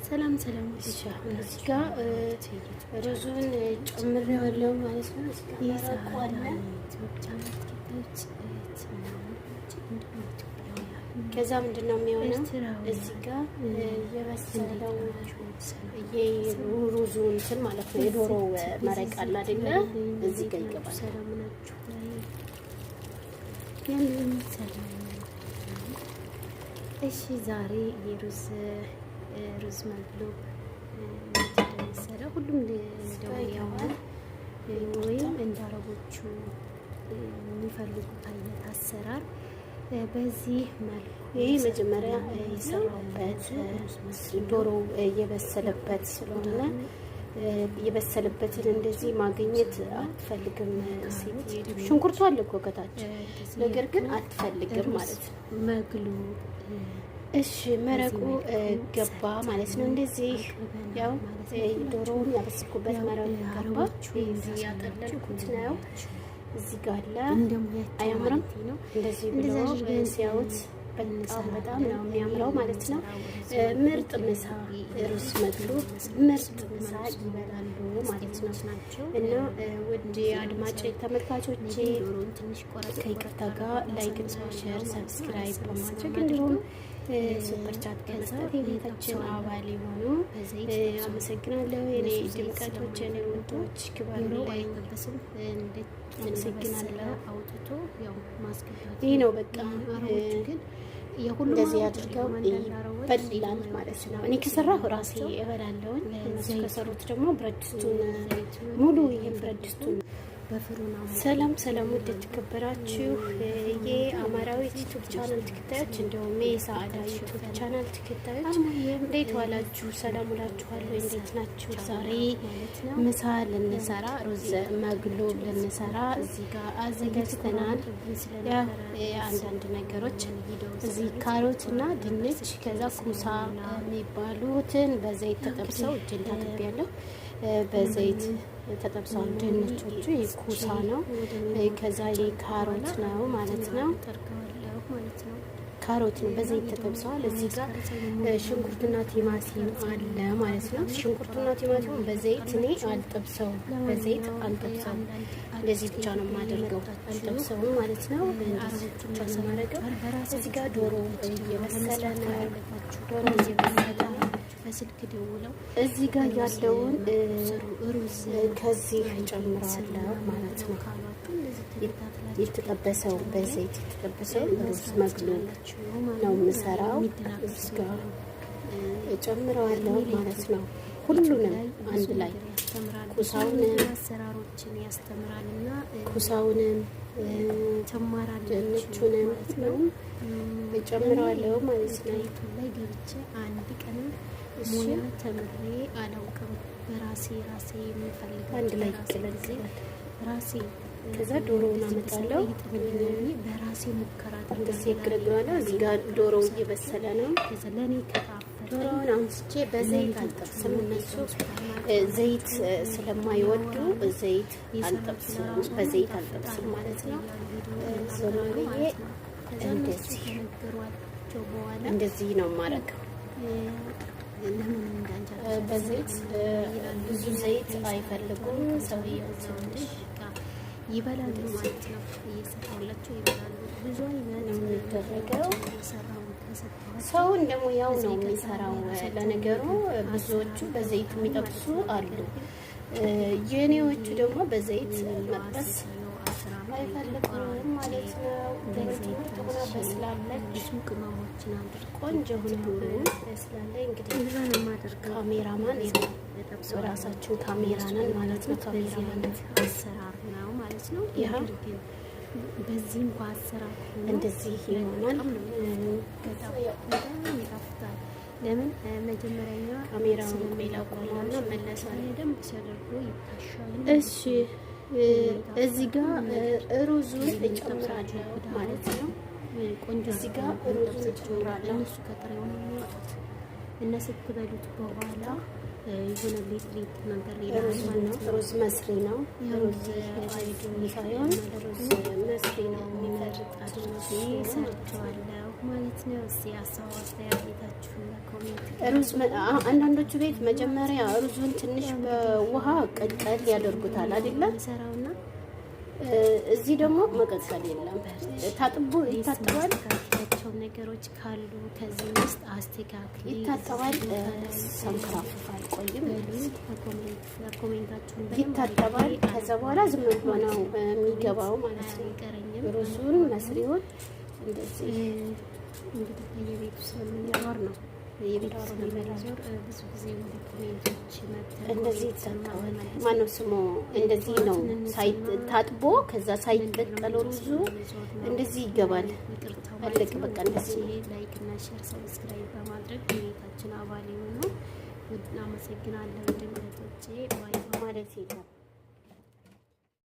ሰላም ሰላም። እዚህ ጋር ሩዙን ጨምሬዋለሁ ማለት ነው። ከዛ ምንድን ነው የሚሆነው? እዚህ ጋር የበሰለው ሩዙ እንትን ማለት ነው። የዶሮ መረቅ አለ አይደለ? እዚህ ጋር ይገባል። እሺ ዛሬ የሩዝ መግሉብ እንደሚሰራው ሁሉም እንደሚያውቁ ወይም እንደ አረቦቹ የሚፈልጉት አይነት አሰራር በዚህ መልኩ ይህ መጀመሪያ የሰራሁበት ዶሮ የበሰለበት ስለሆነ የበሰለበትን እንደዚህ ማግኘት አትፈልግም ሴት። ሽንኩርቱ አለ እኮ ከታች፣ ነገር ግን አትፈልግም ማለት ነው መግሉብ። እሺ መረቁ ገባ ማለት ነው። እንደዚህ ያው ዶሮውን ያበስኩበት መረቁ ገባ። እዚህ ያጠለልኩት ነው። እዚህ ጋር አለ። አያምርም? እንደዚህ ብሎ ሲያዩት በጣም ነው የሚያምረው ማለት ነው። ምርጥ ምሳ ሩዝ መግሉብ ምርጥ ምሳ ይበላሉ ማለት ነው። እና ውድ አድማጭ ተመልካቾቼ ከይቅርታ ጋር ላይክ፣ ሼር፣ ሰብስክራይብ በማድረግ እንዲሁም ሱፐር ቻት ከመስጠት የቤታችን አባል የሆኑ አመሰግናለሁ። የኔ ድምቀቶች፣ የኔ ውዶች ክበሩ ላይ አመሰግናለሁ። አውጥቶ ያው ማስገባት ይህ ነው በቃ። እንደዚህ አድርገው ይበላል ማለት ነው። እኔ ከሰራሁ ራሴ እበላለሁ። እነሱ ከሰሩት ደግሞ ብረት ድስቱን ሙሉ ይሄን ብረት ድስቱን ሰላም ሰላም። ውድ የተከበራችሁ የአማራዊት ዩቱብ ቻናል ተከታዮች እንዲሁም የሰዓዳ ዩቱብ ቻናል ተከታዮች እንዴት ዋላችሁ? ሰላም ውላችኋለሁ። እንዴት ናችሁ? ዛሬ ምሳ ልንሰራ ሩዝ መግሉብ ልንሰራ እዚህ ጋር አዘጋጅተናል። አንዳንድ ነገሮች እዚህ ካሮት እና ድንች ከዛ ኩሳ የሚባሉትን በዘይት ተጠብሰው እጅን ታጥቤያለሁ። በዘይት ተጠብሰዋል ድንቾቹ። የኩሳ ነው። ከዛ ካሮት ነው ማለት ነው። ካሮት ነው በዘይት ተጠብሰዋል። እዚህ ጋር ሽንኩርትና ቲማቲም አለ ማለት ነው። ሽንኩርትና ቲማቲም በዘይት እኔ አልጠብሰውም፣ በዘይት አልጠብሰውም። እንደዚህ ብቻ ነው የማደርገው፣ አልጠብሰውም ማለት ነው። እንደዚህ ብቻ ነው የማደርገው። እዚህ ጋር ዶሮ እየበሰለ ነው። ዶሮ እየበሰለ ነው። በስልክ ደውለው እዚህ ጋር ያለውን ሩዝ ከዚህ ጨምራለሁ ማለት ነው። የተጠበሰው በዘይት የተጠበሰው ሩዝ መግሉብ ነው የምሰራው። እዚህ ጋር ጨምረዋለሁ ማለት ነው። ሁሉንም አንድ ላይ ኩሳውንም አሰራሮችን ያስተምራልና ኩሳውንም ድንቹንም ነው ጨምረዋለሁ ማለት ነው። ላይ ገብቼ አንድ ቀን ሙያ ተምሬ አላውቅም። በራሴ የምፈልገው አንድ ላይ ይገለጽላል ራሴ። ከዛ ዶሮውን አመጣለሁ በራሴ ሙከራ እንደዚህ ይገለግላል። እዚህ ጋር ዶሮው እየበሰለ ነው። ከዛ ለኔ ዶሮውን አንስቼ በዘይት አልጠብስም። እነሱ ዘይት ስለማይወዱ ዘይት አልጠብስም፣ በዘይት አልጠብስም ማለት ነው። ዘመኑዬ እንደዚህ ነው የማደርገው። በዘይት ብዙ ዘይት አይፈልጉም ሰውየው ትንሽ ይበላሉ ማለት ነው። እየሰራሁላቸው ይበላሉ። ብዙ አይነት ነው የሚደረገው። ሰውን ደግሞ ያው ነው የሚሰራው። ለነገሩ ብዙዎቹ በዘይት የሚጠብሱ አሉ። የኔዎቹ ደግሞ በዘይት መጥበስ አይፈልጉም ማለት ነው። በዘይት በስላለች ቅመሞችን አድርጎ ቆንጆ ሆኖ በስላለች እንግዲህ ብዙ ነው የማደርገው። ካሜራማን ራሳችሁ ካሜራናን ማለት ነው። ካሜራማን አሰራር ነው ማለት ነው። ይሄ በዚህ እንኳን አሰራር እንደዚህ ይሆናል። በጣም ይጣፍጣል። ለምን መጀመሪያ ካሜራውን ቆላቆላና መለሳለሁ ደንብ ተደርጎ ይታሻል። እሺ እዚህ ጋር ሩዙን እጨምራለሁ ማለት ነው። ቆንጆ እዚህ ጋር ሩዙን እጨምራለሁ። እሱ ከጥሬው ነው የሚወጡት እና ስትበሉት በኋላ የሆነ ሌት ነገር ይላል ማለት ነው። ሩዝ መስሪ ነው። ሩዝ ሳይሆን ሩዝ መስሪ ነው የሚፈርጥ አድርጌ ሰርቼዋለሁ ማለት ነው። እስቲ ሀሳብ አስተያየታችሁን በኮሜንት ሩዝ አንዳንዶቹ ቤት መጀመሪያ ሩዙን ትንሽ በውሃ ቀቀል ያደርጉታል አይደለም ሰራውና እዚህ ደግሞ መቀቀል የለም ታጥቦ ይታጠባል። ካቸው ነገሮች ካሉ ከዚህ ውስጥ አስተካክል ይታጠባል። ሰንክራፍፋል ቆይም ኮሜንታችሁን ይታጠባል። ከዛ በኋላ ዝም ብሎ ነው የሚገባው ማለት ነው። ሩዙን መስሪውን እንደዚህ እንግዲህ በየቤቱ ስለምንኖር ነው የቤቱ ስለምንኖር ብዙ ጊዜ ወደ ኮሜንቶች መጥተው እንደዚህ ይታጠባል። ማነው ስሙ እንደዚህ ነው ታጥቦ ከዛ ሳይቀቀል ሩዙ እንደዚህ ይገባል። አለቅ በቃ እንደዚህ ላይክ እና ሼር ሰብስክራይብ በማድረግ የቤታችን አባል ይሁኑ። እናመሰግናለን። ድምቀቶቼ ማለት ይላል